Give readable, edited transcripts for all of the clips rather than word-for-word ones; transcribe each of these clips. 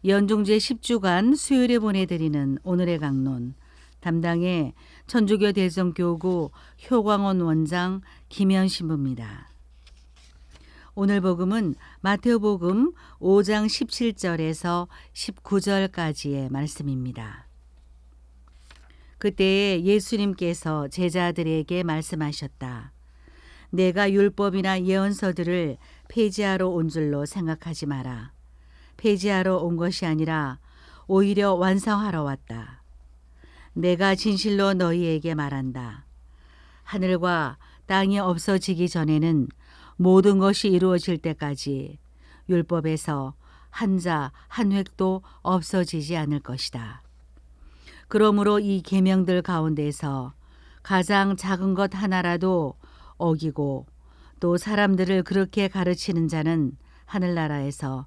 연중제 10주간 수요일에 보내드리는 오늘의 강론, 담당의 천주교 대성교구 효광원 원장 김현 신부입니다. 오늘 복음은 마태복음 5장 17절에서 19절까지의 말씀입니다. 그때에 예수님께서 제자들에게 말씀하셨다. 내가 율법이나 예언서들을 폐지하러 온 줄로 생각하지 마라. 폐지하러 온 것이 아니라 오히려 완성하러 왔다. 내가 진실로 너희에게 말한다. 하늘과 땅이 없어지기 전에는 모든 것이 이루어질 때까지 율법에서 한자 한 획도 없어지지 않을 것이다. 그러므로 이 계명들 가운데서 가장 작은 것 하나라도 어기고 또 사람들을 그렇게 가르치는 자는 하늘나라에서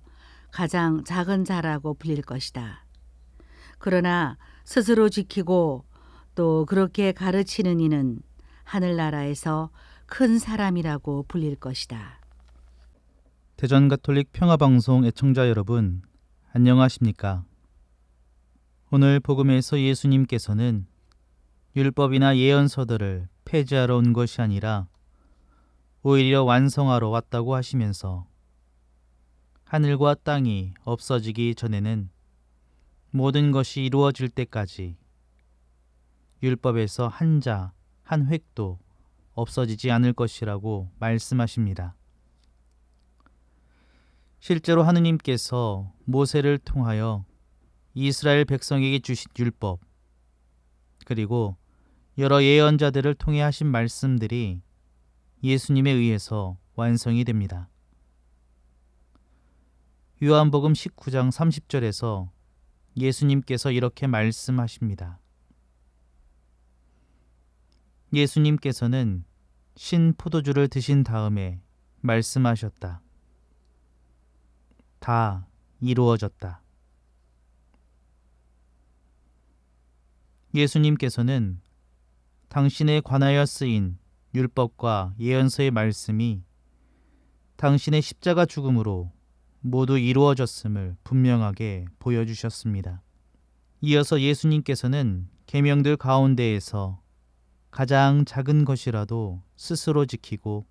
가장 작은 자라고 불릴 것이다. 그러나 스스로 지키고 또 그렇게 가르치는 이는 하늘나라에서 큰 사람이라고 불릴 것이다. 대전가톨릭 평화방송 애청자 여러분, 안녕하십니까? 오늘 복음에서 예수님께서는 율법이나 예언서들을 폐지하러 온 것이 아니라 오히려 완성하러 왔다고 하시면서 하늘과 땅이 없어지기 전에는 모든 것이 이루어질 때까지 율법에서 한자 한 획도 없어지지 않을 것이라고 말씀하십니다. 실제로 하느님께서 모세를 통하여 이스라엘 백성에게 주신 율법, 그리고 여러 예언자들을 통해 하신 말씀들이 예수님에 의해서 완성이 됩니다. 요한복음 19장 30절에서 예수님께서 이렇게 말씀하십니다. 예수님께서는 신 포도주를 드신 다음에 말씀하셨다. 다 이루어졌다. 예수님께서는 당신에 관하여 쓰인 율법과 예언서의 말씀이 당신의 십자가 죽음으로 모두 이루어졌음을 분명하게 보여주셨습니다. 이어서 예수님께서는 계명들 가운데에서 가장 작은 것이라도 스스로 지키고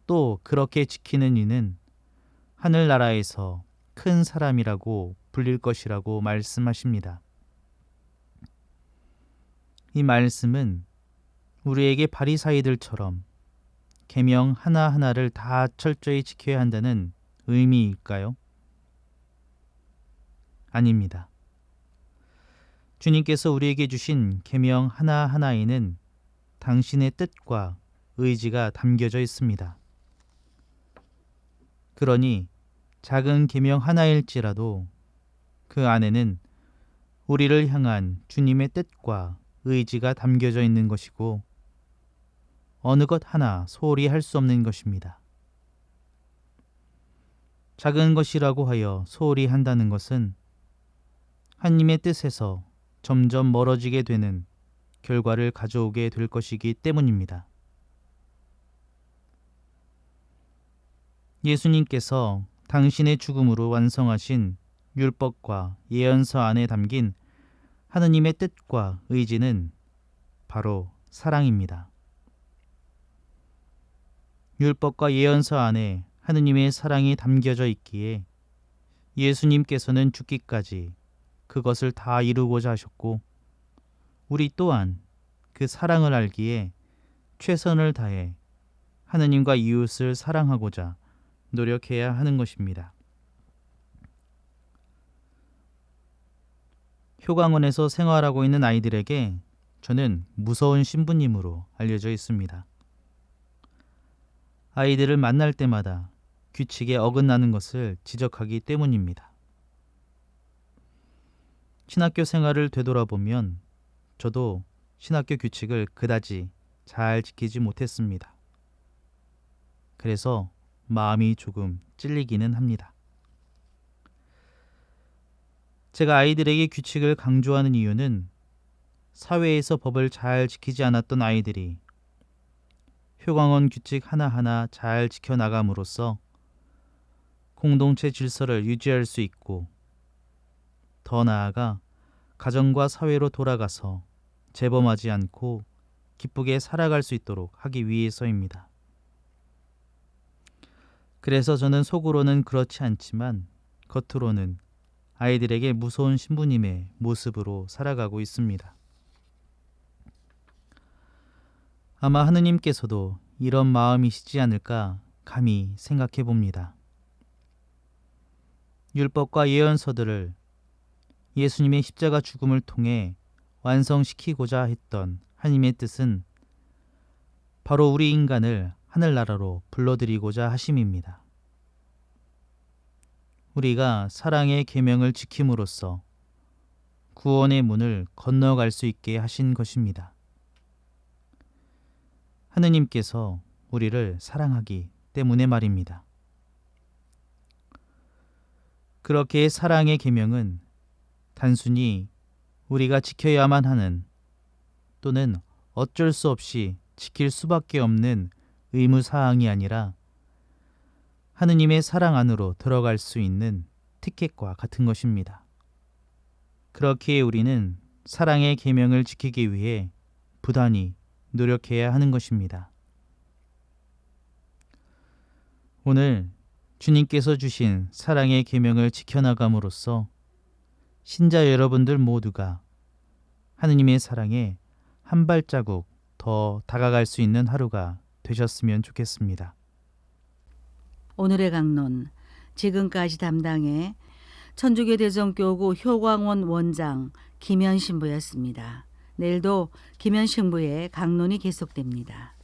또 그렇게 지키는 이는 하늘나라에서 큰 사람이라고 불릴 것이라고 말씀하십니다. 이 말씀은 우리에게 바리사이들처럼 계명 하나하나를 다 철저히 지켜야 한다는 의미일까요? 아닙니다. 주님께서 우리에게 주신 계명 하나하나에는 당신의 뜻과 의지가 담겨져 있습니다. 그러니 작은 계명 하나일지라도 그 안에는 우리를 향한 주님의 뜻과 의지가 담겨져 있는 것이고 어느 것 하나 소홀히 할 수 없는 것입니다. 작은 것이라고 하여 소홀히 한다는 것은 하나님의 뜻에서 점점 멀어지게 되는 결과를 가져오게 될 것이기 때문입니다. 예수님께서 당신의 죽음으로 완성하신 율법과 예언서 안에 담긴 하느님의 뜻과 의지는 바로 사랑입니다. 율법과 예언서 안에 하느님의 사랑이 담겨져 있기에 예수님께서는 죽기까지 그것을 다 이루고자 하셨고 우리 또한 그 사랑을 알기에 최선을 다해 하느님과 이웃을 사랑하고자 노력해야 하는 것입니다. 효광원에서 생활하고 있는 아이들에게 저는 무서운 신부님으로 알려져 있습니다. 아이들을 만날 때마다 규칙에 어긋나는 것을 지적하기 때문입니다. 신학교 생활을 되돌아보면 저도 신학교 규칙을 그다지 잘 지키지 못했습니다. 그래서 마음이 조금 찔리기는 합니다. 제가 아이들에게 규칙을 강조하는 이유는 사회에서 법을 잘 지키지 않았던 아이들이 효광원 규칙 하나하나 잘 지켜나감으로써 공동체 질서를 유지할 수 있고 더 나아가 가정과 사회로 돌아가서 재범하지 않고 기쁘게 살아갈 수 있도록 하기 위해서입니다. 그래서 저는 속으로는 그렇지 않지만 겉으로는 아이들에게 무서운 신부님의 모습으로 살아가고 있습니다. 아마 하느님께서도 이런 마음이시지 않을까 감히 생각해 봅니다. 율법과 예언서들을 예수님의 십자가 죽음을 통해 완성시키고자 했던 하나님의 뜻은 바로 우리 인간을 하늘나라로 불러들이고자 하심입니다. 우리가 사랑의 계명을 지킴으로써 구원의 문을 건너갈 수 있게 하신 것입니다. 하느님께서 우리를 사랑하기 때문에 말입니다. 그렇게 사랑의 계명은 단순히 우리가 지켜야만 하는 또는 어쩔 수 없이 지킬 수밖에 없는 의무사항이 아니라 하느님의 사랑 안으로 들어갈 수 있는 티켓과 같은 것입니다. 그렇기에 우리는 사랑의 계명을 지키기 위해 부단히 노력해야 하는 것입니다. 오늘 주님께서 주신 사랑의 계명을 지켜나감으로써 신자 여러분들 모두가 하느님의 사랑에 한 발자국 더 다가갈 수 있는 하루가 되셨으면 좋겠습니다. 오늘의 강론, 지금까지 담당해 천주교 대전교구 효광원 원장 김현 신부였습니다. 내일도 김현 신부의 강론이 계속됩니다.